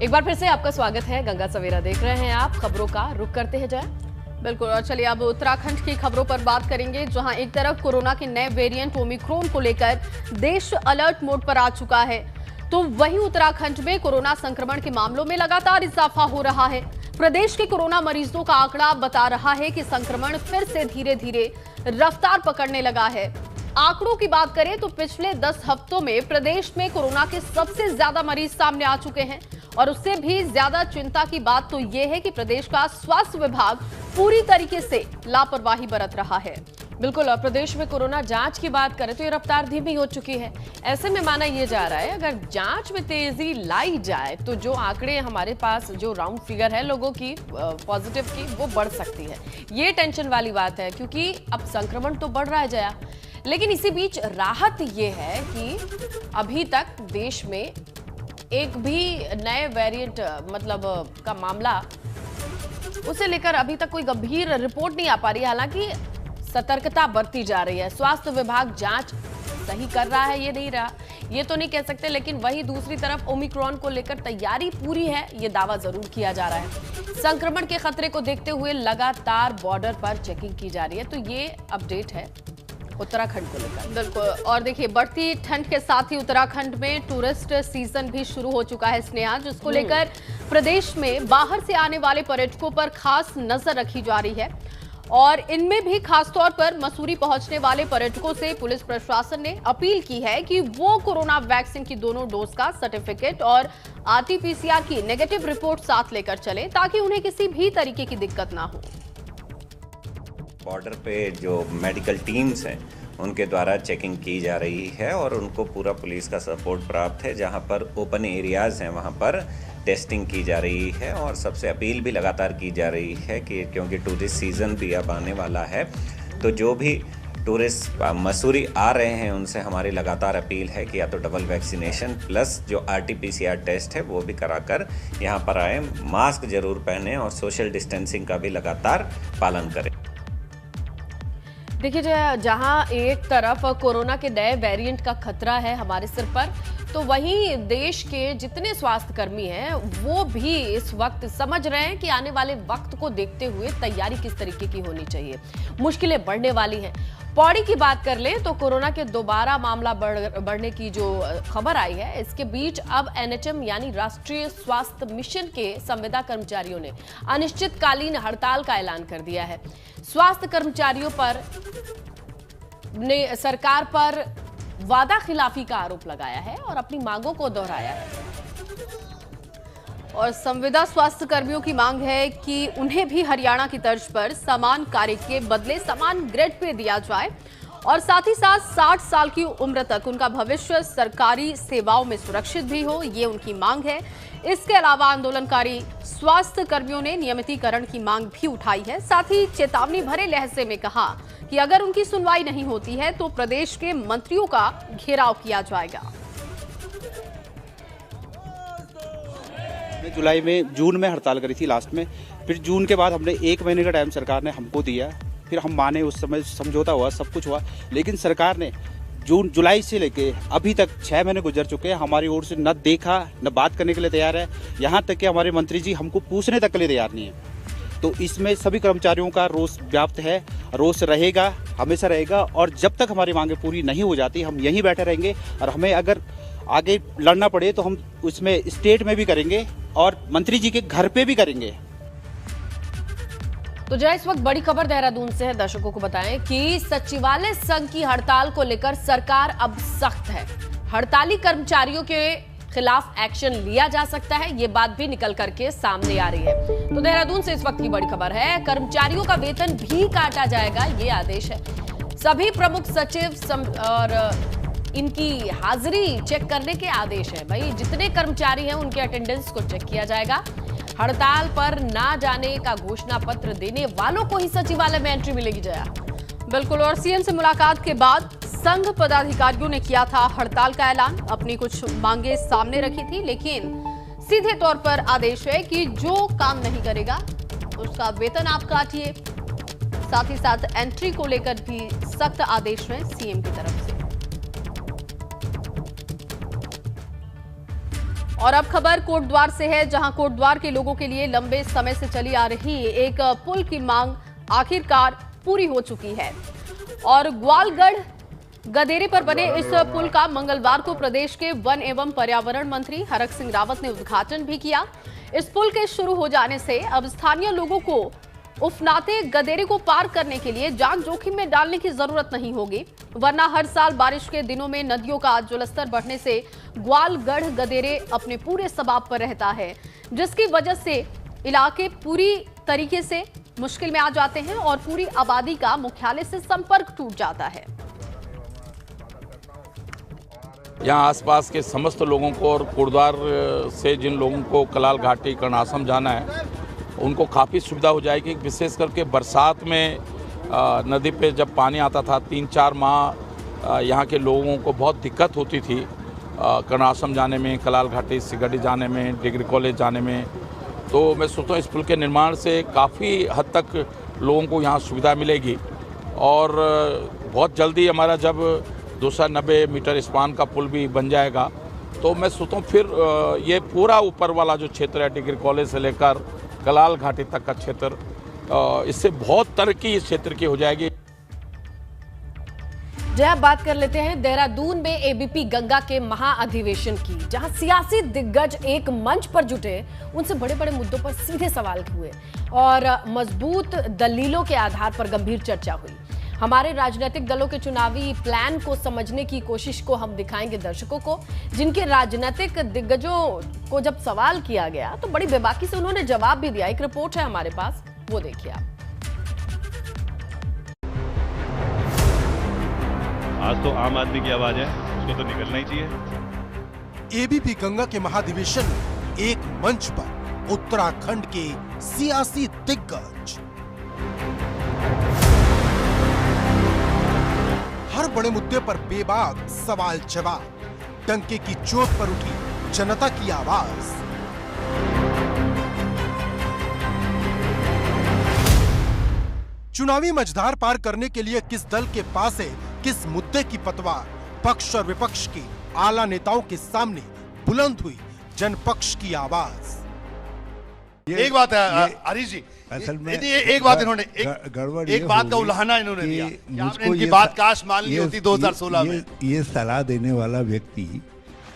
एक बार फिर से आपका स्वागत है। गंगा सवेरा देख रहे हैं आप। खबरों का रुख करते हैं जय। बिल्कुल। और चलिए अब उत्तराखंड की खबरों पर बात करेंगे, जहां एक तरफ कोरोना के नए वेरिएंट ओमिक्रॉन को लेकर देश अलर्ट मोड पर आ चुका है, तो वहीं उत्तराखंड में कोरोना संक्रमण के मामलों में लगातार इजाफा हो रहा है। प्रदेश के कोरोना मरीजों का आंकड़ा बता रहा है कि संक्रमण फिर से धीरे धीरे रफ्तार पकड़ने लगा है। आंकड़ों की बात करें तो पिछले 10 हफ्तों में प्रदेश में कोरोना के सबसे ज्यादा मरीज सामने आ चुके हैं। और उससे भी ज्यादा चिंता की बात तो यह है कि प्रदेश का स्वास्थ्य विभाग पूरी तरीके से लापरवाही बरत रहा है। बिल्कुल। और प्रदेश में कोरोना जांच की बात करें तो ये रफ्तार धीमी हो चुकी है। ऐसे में माना यह जा रहा है अगर जांच में तेजी लाई जाए तो जो आंकड़े हमारे पास, जो राउंड फिगर है लोगों की पॉजिटिव की, वो बढ़ सकती है। ये टेंशन वाली बात है क्योंकि अब संक्रमण तो बढ़ रहा है जया, लेकिन इसी बीच राहत ये है कि अभी तक देश में एक भी नए वेरिएंट का मामला, उसे लेकर अभी तक कोई गंभीर रिपोर्ट नहीं आ पा रही है। हालांकि सतर्कता बरती जा रही है। स्वास्थ्य विभाग जांच सही कर रहा है, ये नहीं रहा, ये तो नहीं कह सकते, लेकिन वहीं दूसरी तरफ ओमिक्रॉन को लेकर तैयारी पूरी है, ये दावा जरूर किया जा रहा है। संक्रमण के खतरे को देखते हुए लगातार बॉर्डर पर चेकिंग की जा रही है। तो ये अपडेट है उत्तराखंड को लेकर। बिल्कुल। और देखिए, बढ़ती ठंड के साथ ही उत्तराखंड में टूरिस्ट सीजन भी शुरू हो चुका है स्नेहा, जिसको लेकर प्रदेश में बाहर से आने वाले पर्यटकों पर खास नजर रखी जा रही है। और इनमें भी खासतौर पर मसूरी पहुंचने वाले पर्यटकों से पुलिस प्रशासन ने अपील की है कि वो कोरोना वैक्सीन की दोनों डोज का सर्टिफिकेट और आरटी-पीसीआर की नेगेटिव रिपोर्ट साथ लेकर चले, ताकि उन्हें किसी भी तरीके की दिक्कत ना हो। बॉर्डर पे जो मेडिकल टीम्स हैं उनके द्वारा चेकिंग की जा रही है और उनको पूरा पुलिस का सपोर्ट प्राप्त है। जहां पर ओपन एरियाज़ हैं वहां पर टेस्टिंग की जा रही है और सबसे अपील भी लगातार की जा रही है कि क्योंकि टूरिस्ट सीज़न भी अब आने वाला है, तो जो भी टूरिस्ट मसूरी आ रहे हैं उनसे हमारी लगातार अपील है कि या तो डबल वैक्सीनेशन प्लस जो आरटी-पीसीआर टेस्ट है वो भी कराकर यहाँ पर आए, मास्क जरूर पहने और सोशल डिस्टेंसिंग का भी लगातार पालन करें। देखिए, जहां एक तरफ कोरोना के नए वेरिएंट का खतरा है हमारे सिर पर, तो वहीं देश के जितने स्वास्थ्य कर्मी हैं वो भी इस वक्त समझ रहे हैं कि आने वाले वक्त को देखते हुए तैयारी किस तरीके की होनी चाहिए। मुश्किलें बढ़ने वाली हैं। पौड़ी की बात कर ले तो कोरोना के दोबारा मामला बढ़ने की जो खबर आई है, इसके बीच अब एनएचएम यानी राष्ट्रीय स्वास्थ्य मिशन के संविदा कर्मचारियों ने अनिश्चितकालीन हड़ताल का ऐलान कर दिया है। स्वास्थ्य कर्मचारियों पर ने सरकार पर वादा खिलाफी का आरोप लगाया है और अपनी मांगों को दोहराया है। और संविदा स्वास्थ्य कर्मियों की मांग है कि उन्हें भी हरियाणा की तर्ज पर समान कार्य के बदले समान ग्रेड पे दिया जाए और साथ ही साथ 60 साल की उम्र तक उनका भविष्य सरकारी सेवाओं में सुरक्षित भी हो, ये उनकी मांग है। इसके अलावा आंदोलनकारी स्वास्थ्य कर्मियों ने नियमितीकरण की मांग भी उठाई है। साथ ही चेतावनी भरे लहजे में कहा कि अगर उनकी सुनवाई नहीं होती है तो प्रदेश के मंत्रियों का घेराव किया जाएगा। जुलाई में, जून में हड़ताल करी थी लास्ट में, फिर जून के बाद हमने 1 महीने का टाइम सरकार ने हमको दिया, फिर हम माने, उस समय समझौता हुआ, सब कुछ हुआ, लेकिन सरकार ने जुलाई से लेके अभी तक 6 महीने गुजर चुके हैं, हमारी ओर से न देखा न बात करने के लिए तैयार है। यहाँ तक कि हमारे मंत्री जी हमको पूछने तक के लिए तैयार नहीं है। तो इसमें सभी कर्मचारियों का रोष व्याप्त है, रोष रहेगा, हमेशा रहेगा। और जब तक हमारी मांगें पूरी नहीं हो जाती हम यहीं बैठे रहेंगे और हमें अगर आगे लड़ना पड़े तो हम उसमें स्टेट में भी करेंगे और मंत्री जी के घर पे भी करेंगे। तो जय, इस वक्त बड़ी खबर देहरादून से है। दर्शकों को बताएं कि सचिवालय संघ की हड़ताल को लेकर सरकार अब सख्त है। हड़ताली कर्मचारियों के खिलाफ एक्शन लिया जा सकता है, ये बात भी निकल करके सामने आ रही है। तो देहरादून से इस वक्त की बड़ी खबर है, कर्मचारियों का वेतन भी काटा जाएगा, ये आदेश है। सभी प्रमुख सचिव और इनकी हाजिरी चेक करने के आदेश है। भाई, जितने कर्मचारी हैं उनके अटेंडेंस को चेक किया जाएगा। हड़ताल पर ना जाने का घोषणा पत्र देने वालों को ही सचिवालय में एंट्री मिलेगी जया। बिल्कुल। और सीएम से मुलाकात के बाद संघ पदाधिकारियों ने किया था हड़ताल का ऐलान, अपनी कुछ मांगे सामने रखी थी, लेकिन सीधे तौर पर आदेश है कि जो काम नहीं करेगा उसका वेतन आप काटिए। साथ ही साथ एंट्री को लेकर भी सख्त आदेश है सीएम की तरफ से। और अब खबर कोटद्वार से है, जहां कोटद्वार के लोगों के लिए लंबे समय से चली आ रही एक पुल की मांग आखिरकार पूरी हो चुकी है। और ग्वालगढ़ गदेरे पर बने इस पुल का मंगलवार को प्रदेश के वन एवं पर्यावरण मंत्री हरक सिंह रावत ने उद्घाटन भी किया। इस पुल के शुरू हो जाने से अब स्थानीय लोगों को उफनाते गदेरे को पार करने के लिए जान जोखिम में डालने की जरूरत नहीं होगी, वरना हर साल बारिश के दिनों में नदियों का जलस्तर बढ़ने से ग्वालगढ़ गदेरे अपने पूरे सबाब पर रहता है, जिसकी वजह से इलाके पूरी तरीके से मुश्किल में आ जाते हैं और पूरी आबादी का मुख्यालय से संपर्क टूट जाता है। यहाँ आसपास के समस्त लोगों को और कोटद्वार से जिन लोगों को कलाल घाटी कर्णाश्रम जाना है उनको काफ़ी सुविधा हो जाएगी। विशेष करके बरसात में नदी पे जब पानी आता था 3-4 माह यहाँ के लोगों को बहुत दिक्कत होती थी कर्णाश्रम जाने में, कलाल घाटी सिगड़ी जाने में, डिग्री कॉलेज जाने में। तो मैं सोचता हूँ इस पुल के निर्माण से काफ़ी हद तक लोगों को यहाँ सुविधा मिलेगी और बहुत जल्दी हमारा जब 290 मीटर स्पान का पुल भी बन जाएगा तो मैं सोचता हूँ फिर ये पूरा ऊपर वाला जो क्षेत्र है डिग्री कॉलेज से लेकर कलाल घाटी तक का क्षेत्र, इससे बहुत तरक्की इस क्षेत्र की हो जाएगी। जय, बात कर लेते हैं देहरादून में एबीपी गंगा के महाअधिवेशन की, जहां सियासी दिग्गज एक मंच पर जुटे, उनसे बड़े बड़े मुद्दों पर सीधे सवाल हुए और मजबूत दलीलों के आधार पर गंभीर चर्चा हुई। हमारे राजनीतिक दलों के चुनावी प्लान को समझने की कोशिश को हम दिखाएंगे दर्शकों को, जिनके राजनीतिक दिग्गजों को जब सवाल किया गया तो बड़ी बेबाकी से उन्होंने जवाब भी दिया। एक रिपोर्ट है हमारे पास, वो देखिए आप। आज तो आम आदमी की आवाज है, उसको तो निकलना ही चाहिए। एबीपी गंगा के महाधिवेशन में एक मंच पर उत्तराखंड के सियासी दिग्गज हर बड़े मुद्दे पर बेबाक सवाल जवाब, डंके की चोट पर उठी जनता की आवाज। चुनावी मझधार पार करने के लिए किस दल के पास है किस मुद्दे की पतवार, पक्ष और विपक्ष के आला नेताओं के सामने बुलंद हुई जनपक्ष की आवाज। एक बात है हरीश जी, असल में एक बात इन्होंने गड़बड़ एक बात का उल्लंघना इन्होंने दिया कि आपने इनकी बात काश मान ली होती 2016 में। ये सलाह देने वाला व्यक्ति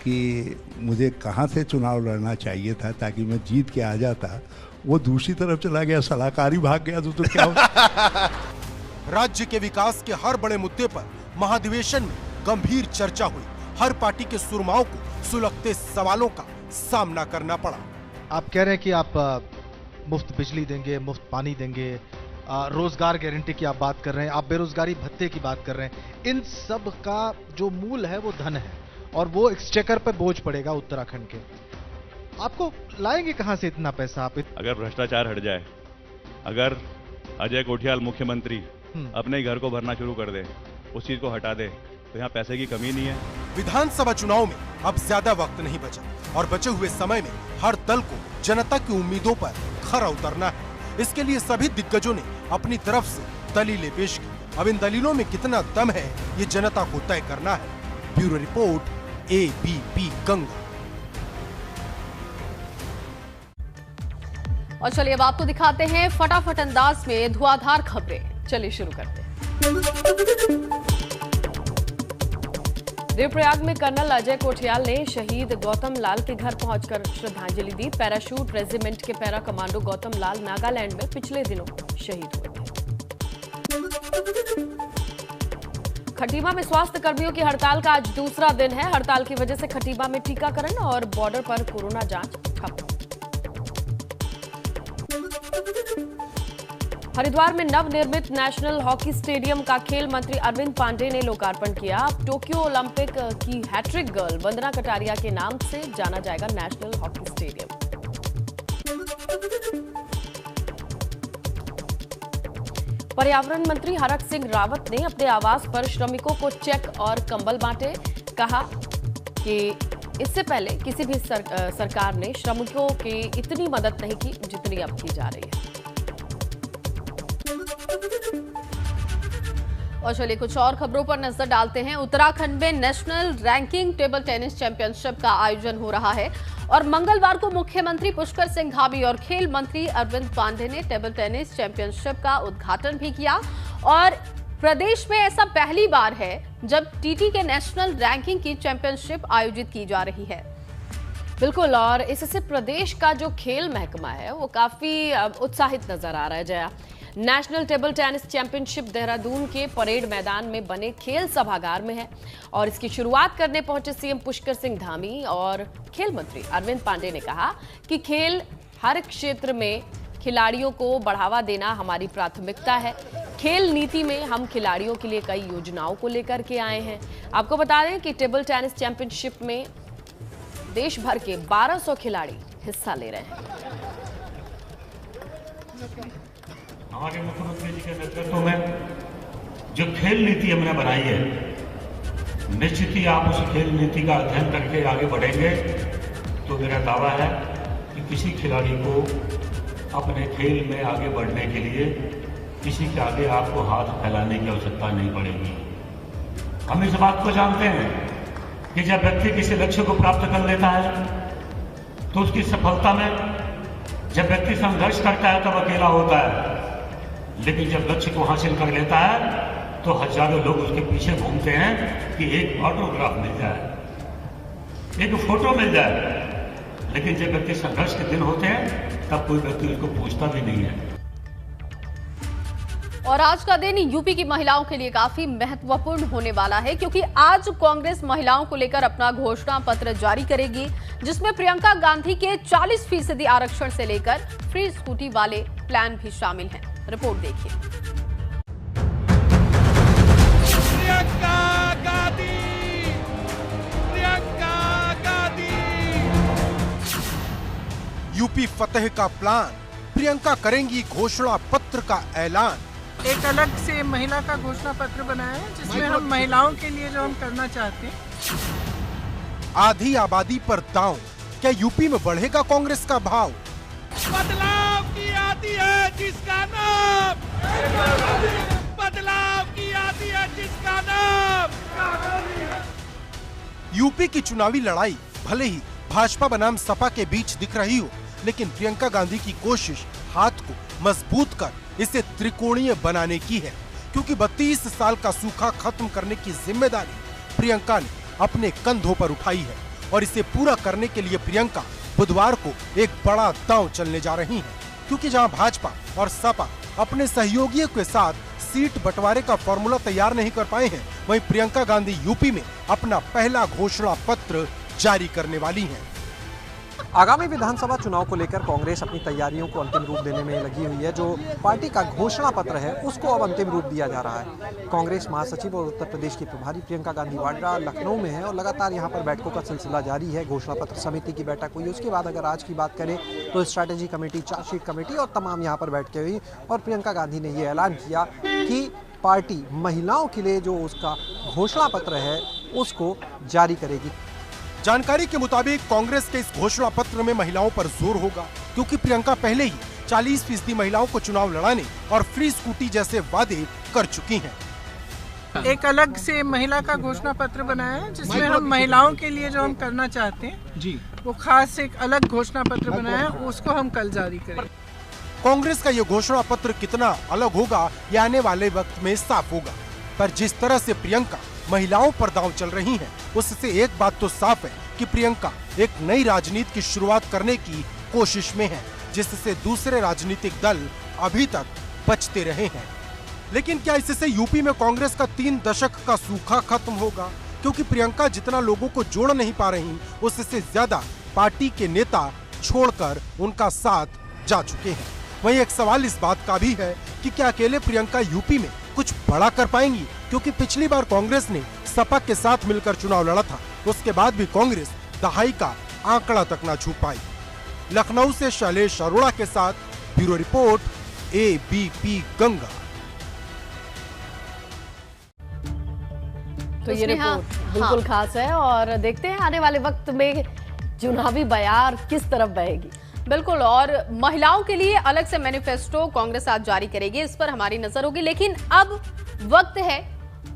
कि मुझे कहां से चुनाव लड़ना चाहिए था ताकि मैं जीत के आ जाता, वो दूसरी तरफ चला गया, सलाहकारी भाग गया तो क्या होता। राज्य के विकास के हर बड़े मुद्दे पर महाधिवेशन में गंभीर चर्चा हुई। हर पार्टी के सुरमाओं को सुलगते सवालों का सामना करना पड़ा। आप कह रहे हैं कि आप मुफ्त बिजली देंगे, मुफ्त पानी देंगे, रोजगार गारंटी की आप बात कर रहे हैं, आप बेरोजगारी भत्ते की बात कर रहे हैं। इन सब का जो मूल है वो धन है और वो एक्सचेकर पे बोझ पड़ेगा उत्तराखंड के। आपको लाएंगे कहां से इतना पैसा आप? अगर भ्रष्टाचार हट जाए, अगर अजय कोठियाल मुख्यमंत्री अपने घर को भरना शुरू कर दे, उस चीज को हटा दे, तो यहाँ पैसे की कमी नहीं है। विधानसभा चुनाव में अब ज्यादा वक्त नहीं बचा और बचे हुए समय में हर दल को जनता की उम्मीदों पर खरा उतरना है। इसके लिए सभी दिग्गजों ने अपनी तरफ से दलीलें पेश की। अब इन दलीलों में कितना दम है ये जनता को तय करना है। Bureau report, ABP Ganga. और चलिए अब आपको दिखाते हैं फटाफट अंदाज में धुआंधार खबरें। चलिए शुरू करते हैं। देवप्रयाग में कर्नल अजय कोठियाल ने शहीद गौतम लाल के घर पहुंचकर श्रद्धांजलि दी। पैराशूट रेजिमेंट के पैरा कमांडो गौतम लाल नागालैंड में पिछले दिनों शहीद हुए थे। खटीमा में स्वास्थ्य कर्मियों की हड़ताल का आज दूसरा दिन है। हड़ताल की वजह से खटीमा में टीकाकरण और बॉर्डर पर कोरोना जांच ठप। हरिद्वार में नवनिर्मित नेशनल हॉकी स्टेडियम का खेल मंत्री अरविंद पांडे ने लोकार्पण किया। टोक्यो ओलंपिक की हैट्रिक गर्ल वंदना कटारिया के नाम से जाना जाएगा नेशनल हॉकी स्टेडियम। पर्यावरण मंत्री हरक सिंह रावत ने अपने आवास पर श्रमिकों को चेक और कंबल बांटे। कहा कि इससे पहले किसी भी सरकार ने श्रमिकों की इतनी मदद नहीं की जितनी अब की जा रही है। और चलिए कुछ और खबरों पर नजर डालते हैं। उत्तराखंड में national ranking table tennis championship का आयोजन हो रहा है और मंगलवार को मुख्यमंत्री पुष्कर सिंह धामी और खेल मंत्री अरविंद पांडे ने टेबल टेनिस चैंपियनशिप का उद्घाटन भी किया। और प्रदेश में ऐसा पहली बार है जब टीटी के नेशनल रैंकिंग की चैंपियनशिप आयोजित की जा रही है। बिल्कुल, और इससे प्रदेश का जो खेल महकमा है वो काफी उत्साहित नजर आ रहा है। Jaya, national table tennis championship Dehradun के परेड मैदान में बने खेल सभागार में है और इसकी शुरुआत करने पहुंचे सीएम पुष्कर सिंह धामी और खेल मंत्री अरविंद पांडे ने कहा कि खेल हर क्षेत्र में खिलाड़ियों को बढ़ावा देना हमारी प्राथमिकता है। खेल नीति में हम खिलाड़ियों के लिए कई योजनाओं को लेकर के आए हैं। आपको बता दें कि टेबल टेनिस चैंपियनशिप में देश भर के 1200 खिलाड़ी हिस्सा ले रहे हैं। हमारे मुख्यमंत्री जी के नेतृत्व में जो खेल नीति हमने बनाई है, निश्चित ही आप उस खेल नीति का अध्ययन करके आगे बढ़ेंगे तो मेरा दावा है कि किसी खिलाड़ी को अपने खेल में आगे बढ़ने के लिए किसी के आगे आपको हाथ फैलाने की आवश्यकता नहीं पड़ेगी। हम इस बात को जानते हैं कि जब व्यक्ति किसी लक्ष्य को प्राप्त कर लेता है तो उसकी सफलता में जब व्यक्ति संघर्ष करता है तब अकेला होता है, लेकिन जब लक्ष्य को हासिल कर लेता है तो हजारों लोग उसके पीछे घूमते हैं कि एक ऑटोग्राफ मिल जाए, एक फोटो मिल जाए। लेकिन जब व्यक्ति संघर्ष के दिन होते हैं तब कोई व्यक्ति उसको पूछता भी नहीं है। और आज का दिन यूपी की महिलाओं के लिए काफी महत्वपूर्ण होने वाला है, क्योंकि आज कांग्रेस महिलाओं को लेकर अपना घोषणा पत्र जारी करेगी, जिसमें प्रियंका गांधी के 40% आरक्षण से लेकर फ्री स्कूटी वाले प्लान भी शामिल हैं। रिपोर्ट देखिए। यूपी फतेह का प्लान, प्रियंका करेंगी घोषणा पत्र का ऐलान। एक अलग से महिला का घोषणा पत्र बनाया है जिसमें हम महिलाओं के लिए जो हम करना चाहते हैं। आधी आबादी पर दांव, क्या यूपी में बढ़ेगा कांग्रेस का भाव? बदलाव की आती है जिसका नाम, बदलाव की आती है जिसका नाम। यूपी की चुनावी लड़ाई भले ही भाजपा बनाम सपा के बीच दिख रही हो, लेकिन प्रियंका गांधी की कोशिश हाथ को मजबूत कर इसे त्रिकोणीय बनाने की है, क्योंकि 32 साल का सूखा खत्म करने की जिम्मेदारी प्रियंका ने अपने कंधों पर उठाई है और इसे पूरा करने के लिए प्रियंका बुधवार को एक बड़ा दांव चलने जा रही हैं, क्योंकि जहां भाजपा और सपा अपने सहयोगियों के साथ सीट बंटवारे का फॉर्मूला तैयार नहीं कर पाए हैं, वहीं प्रियंका गांधी यूपी में अपना पहला घोषणा पत्र जारी करने वाली हैं। आगामी विधानसभा चुनाव को लेकर कांग्रेस अपनी तैयारियों को अंतिम रूप देने में लगी हुई है। जो पार्टी का घोषणा पत्र है उसको अब अंतिम रूप दिया जा रहा है। कांग्रेस महासचिव और उत्तर प्रदेश की प्रभारी प्रियंका गांधी वाड्रा लखनऊ में है और लगातार यहां पर बैठकों का सिलसिला जारी है। घोषणा पत्र समिति की बैठक हुई, उसके बाद अगर आज की बात करें तो स्ट्रैटेजी कमेटी, चार्जशीट कमेटी और तमाम यहाँ पर बैठकें हुई और प्रियंका गांधी ने ये ऐलान किया कि पार्टी महिलाओं के लिए जो उसका घोषणा पत्र है उसको जारी करेगी। जानकारी के मुताबिक कांग्रेस के इस घोषणा पत्र में महिलाओं पर जोर होगा, क्योंकि प्रियंका पहले ही 40% महिलाओं को चुनाव लड़ाने और फ्री स्कूटी जैसे वादे कर चुकी हैं। एक अलग से महिला का घोषणा पत्र बनाया है जिसमें हम महिलाओं के लिए जो हम करना चाहते हैं जी, वो खास एक अलग घोषणा पत्र बनाया है, उसको हम कल जारी करेंगे। कांग्रेस का ये घोषणा पत्र कितना अलग होगा ये आने वाले वक्त में साफ होगा, पर जिस तरह से प्रियंका महिलाओं पर दांव चल रही हैं, उससे एक बात तो साफ है कि प्रियंका एक नई राजनीति की शुरुआत करने की कोशिश में है, जिससे दूसरे राजनीतिक दल अभी तक बचते रहे हैं। लेकिन क्या इससे यूपी में कांग्रेस का 3 दशक का सूखा खत्म होगा? क्योंकि प्रियंका जितना लोगों को जोड़ नहीं पा रही, उससे ज्यादा पार्टी के नेता छोड़कर उनका साथ जा चुके हैं। वहीं एक सवाल इस बात का भी है कि क्या अकेले प्रियंका यूपी में कुछ बड़ा कर पाएंगी? क्योंकि पिछली बार कांग्रेस ने सपा के साथ मिलकर चुनाव लड़ा था, उसके बाद भी कांग्रेस दहाई का आंकड़ा तक न छू पाई। लखनऊ से शैलेश अरोड़ा के साथ ब्यूरो रिपोर्ट, ABP गंगा। तो ये रिपोर्ट बिल्कुल खास है और देखते हैं आने वाले वक्त में चुनावी बयार किस तरफ बहेगी। बिल्कुल, और महिलाओं के लिए अलग से मैनिफेस्टो कांग्रेस आज जारी करेगी, इस पर हमारी नजर होगी। लेकिन अब वक्त है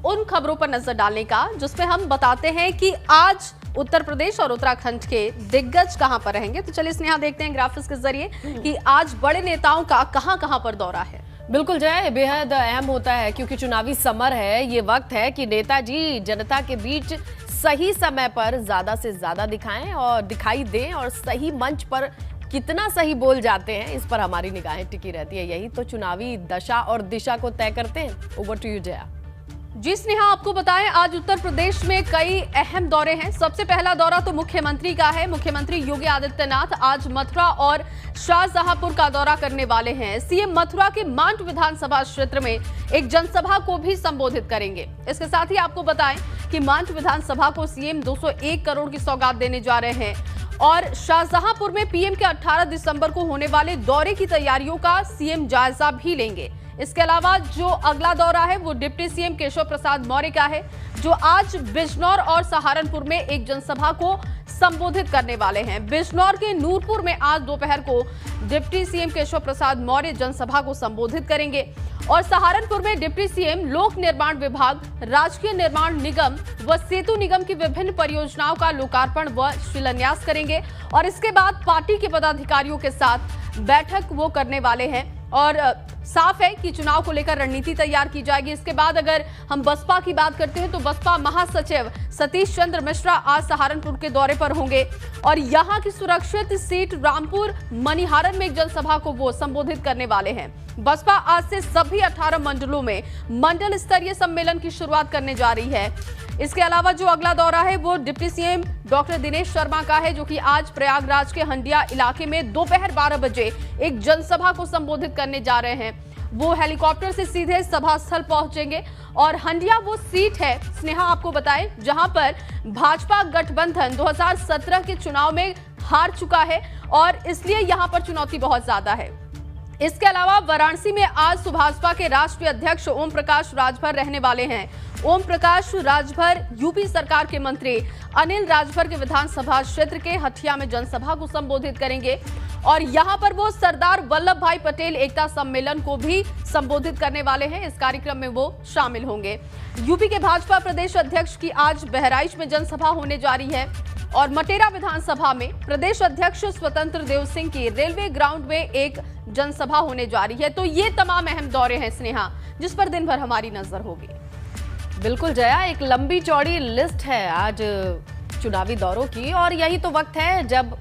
उन खबरों पर नजर डालने का जिसमें हम बताते हैं कि आज उत्तर प्रदेश और उत्तराखंड के दिग्गज कहां पर रहेंगे। तो चलिए स्नेहा देखते हैं ग्राफिक्स के जरिए कि आज बड़े नेताओं का कहां पर दौरा है। बिल्कुल जय, बेहद अहम होता है क्योंकि चुनावी समर है। ये वक्त है कि नेताजी जनता के बीच सही समय पर ज्यादा से ज्यादा दिखाई दें और सही मंच पर कितना सही बोल जाते हैं, इस पर हमारी निगाहें टिकी रहती है। यही तो चुनावी दशा और दिशा को तय करते हैं। Over to you Jaya. जी स्नेहा, आपको बताएं आज उत्तर प्रदेश में कई अहम दौरे हैं। सबसे पहला दौरा तो मुख्यमंत्री का है। मुख्यमंत्री योगी आदित्यनाथ आज मथुरा और शाहजहांपुर का दौरा करने वाले हैं। सीएम मथुरा के मांड विधानसभा क्षेत्र में एक जनसभा को भी संबोधित करेंगे। इसके साथ ही आपको बताएं कि मांड विधानसभा को सीएम 201 करोड़ की सौगात देने जा रहे हैं और शाहजहांपुर में पीएम के 18 दिसंबर को होने वाले दौरे की तैयारियों का सीएम जायजा भी लेंगे। इसके अलावा जो अगला दौरा है वो डिप्टी सीएम केशव प्रसाद मौर्य का है, जो आज बिजनौर और सहारनपुर में एक जनसभा को संबोधित करने वाले हैं। बिजनौर के नूरपुर में आज दोपहर को डिप्टी सीएम केशव प्रसाद मौर्य जनसभा को संबोधित करेंगे और सहारनपुर में डिप्टी सीएम लोक निर्माण विभाग, राजकीय निर्माण निगम व सेतु निगम की विभिन्न परियोजनाओं का लोकार्पण व शिलान्यास करेंगे और इसके बाद पार्टी के पदाधिकारियों के साथ बैठक वो करने वाले हैं और साफ है कि चुनाव को लेकर रणनीति तैयार की जाएगी। इसके बाद अगर हम बसपा की बात करते हैं तो बसपा महासचिव सतीश चंद्र मिश्रा आज सहारनपुर के दौरे पर होंगे और यहां की सुरक्षित सीट रामपुर मनिहारन में एक जनसभा को वो संबोधित करने वाले हैं। बसपा आज से सभी 18 मंडलों में मंडल स्तरीय सम्मेलन की शुरुआत करने जा रही है। इसके अलावा जो अगला दौरा है वो deputy CM doctor Dinesh Sharma का है, जो कि आज प्रयागराज के हंडिया इलाके में दोपहर 12 बजे एक जनसभा को संबोधित करने जा रहे हैं। वो हेलीकॉप्टर से सीधे सभा स्थल पहुंचेंगे और हंडिया वो सीट है स्नेहा, आपको बताएं, जहां पर भाजपा गठबंधन 2017 के चुनाव में हार चुका है और इसलिए यहां पर चुनौती बहुत ज्यादा है। इसके अलावा वाराणसी में आज सुभाषपा के राष्ट्रीय अध्यक्ष ओम प्रकाश राजभर रहने वाले हैं। ओम प्रकाश राजभर यूपी सरकार के मंत्री अनिल राजभर के विधानसभा क्षेत्र के हठिया में जनसभा को संबोधित करेंगे और यहां पर वो सरदार वल्लभ भाई पटेल एकता सम्मेलन को भी संबोधित करने वाले हैं। इस कार्यक्रम में वो शामिल होंगे। यूपी के भाजपा प्रदेश अध्यक्ष की आज बहराइच में जनसभा होने जा रही है और मटेरा विधानसभा में प्रदेश अध्यक्ष स्वतंत्र देव सिंह की रेलवे ग्राउंड में एक जनसभा होने जा रही है। तो ये तमाम अहम दौरे हैं स्नेहा, जिस पर दिन भर हमारी नजर होगी। बिल्कुल जया, एक लंबी चौड़ी लिस्ट है आज चुनावी दौरों की और यही तो वक्त है जब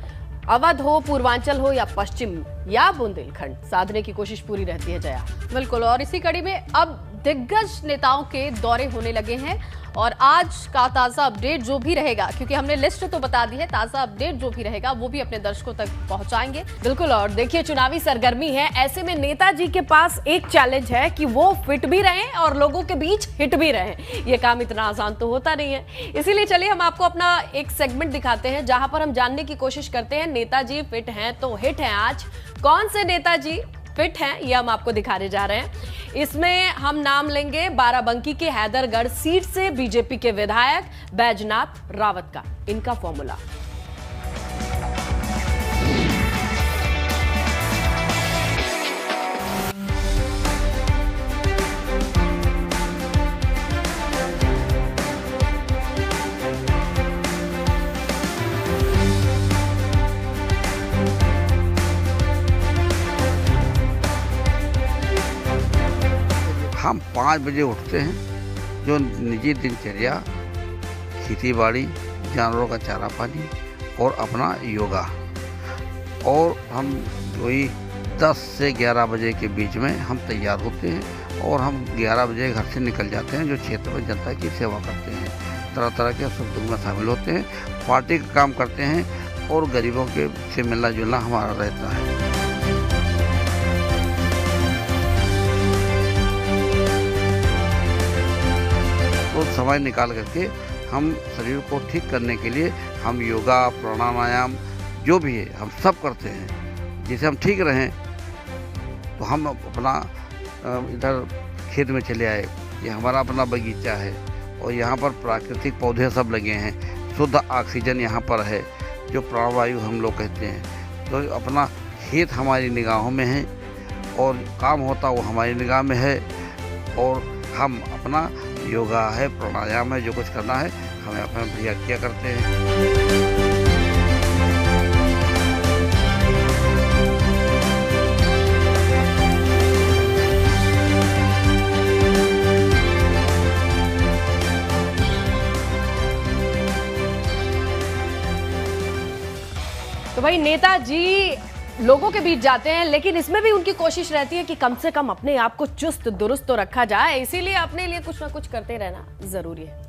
अवध हो, पूर्वांचल हो या पश्चिम या बुंदेलखंड, साधने की कोशिश पूरी रहती है जया। बिल्कुल, और इसी कड़ी में अब दिग्गज नेताओं के दौरे होने लगे हैं और आज का ताजा अपडेट जो भी रहेगा, क्योंकि हमने लिस्ट तो बता दी है, ताजा अपडेट जो भी रहेगा वो भी अपने दर्शकों तक पहुंचाएंगे। बिल्कुल, और देखिए चुनावी सरगर्मी है, ऐसे में नेताजी के पास एक चैलेंज है कि वो फिट भी रहें और लोगों के बीच हिट भी रहें। ये काम इतना आसान तो होता नहीं है, इसीलिए चलिए हम आपको अपना एक सेगमेंट दिखाते हैं जहां पर हम जानने की कोशिश करते हैं नेताजी फिट हैं तो हिट हैं। आज कौन से नेताजी फिट हैं ये हम आपको दिखाने जा रहे हैं। इसमें हम नाम लेंगे बाराबंकी के हैदरगढ़ सीट से बीजेपी के विधायक बैजनाथ रावत का। इनका फॉर्मूला हम 5 बजे उठते हैं, जो निजी दिनचर्या, खेती बाड़ी, जानवरों का चारा पानी और अपना योगा, और हम वही 10 से 11 बजे के बीच में हम तैयार होते हैं और हम 11 बजे घर से निकल जाते हैं, जो क्षेत्र में जनता की सेवा करते हैं, तरह तरह के सुख दुख में शामिल होते हैं, पार्टी का काम करते हैं और गरीबों के से मिलना जुलना हमारा रहता है। तो समय निकाल करके हम शरीर को ठीक करने के लिए हम योगा, प्राणायाम जो भी है हम सब करते हैं, जिससे हम ठीक रहें। तो हम अपना इधर खेत में चले आए, ये हमारा अपना बगीचा है और यहाँ पर प्राकृतिक पौधे सब लगे हैं, शुद्ध ऑक्सीजन यहाँ पर है, जो प्राणवायु हम लोग कहते हैं। तो अपना खेत हमारी निगाहों में है और काम होता वो हमारी निगाह में है, और हम अपना योगा है, प्राणायाम है, जो कुछ करना है हमें अपना प्रयास किया करते हैं। तो भाई नेताजी लोगों के बीच जाते हैं, लेकिन इसमें भी उनकी कोशिश रहती है कि कम से कम अपने आप को चुस्त दुरुस्त तो रखा जाए, इसीलिए अपने लिए कुछ ना कुछ करते रहना जरूरी है।